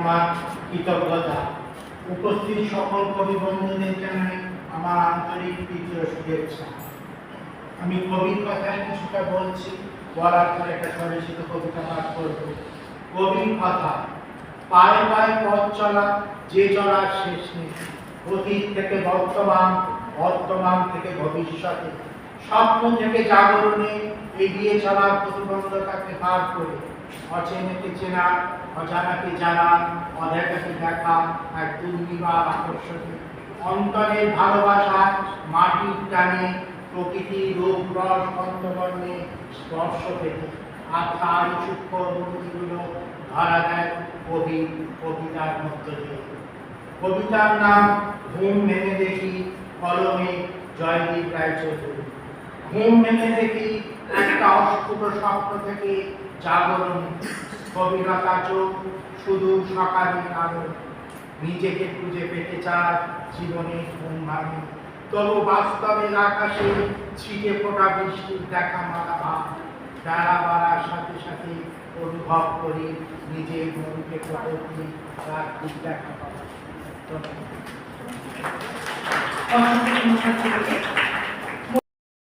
আমার কৃতজ্ঞতা। উপস্থিত সকল কবি বন্ধুদের জানাই আমার আন্তরিক প্রীতি ও শুভেচ্ছা। আমি কবির কথায় কিছুটা বলছি, বলার পর একটা স্বরচিত কবিতা পাঠ করব। কবির কথা: পায়ে পায়ে পথ চলা, যে চলার শেষ নেই। অতীত থেকে বর্তমান, বর্তমান থেকে ভবিষ্যতে, স্বপ্ন থেকে জাগরণে এগিয়ে চলার প্রতিবন্ধকতাকে পার করে অচেনাকে চেনা, অজানাকে জানা, অদেখাকে দেখা, এক দুর্নিবার আকর্ষণে অন্তরের ভালোবাসায় মাটির টানে, প্রকৃতির রূপ রস পঞ্চবর্ণে স্পর্শ পেতে আত্মার সূক্ষ্ম অনুভূতিগুলো ধরা দেয় কবি কবিতার মধ্য দিয়ে। কবিতার নাম ঘুম ভেঙে দেখি, কলমে জয়দীপ রায়চৌধুরী। ঘুম ভেঙে দেখি একটা অস্ফুট স্বপ্ন থেকে জাগরণ, কবিতা চোখ শুধু সকালের আলো, নিজেকে খুঁজে পেতে চায় জীবনের ঘুম ভাঙে। তবু বাস্তবের আকাশে ছিটে ফোটা বৃষ্টির দেখা মালা বেড়া বাড়ার সাথে সাথে অনুভব করি নিজের মনকে প্রকৃতি তার খুব দেখা পাওয়া।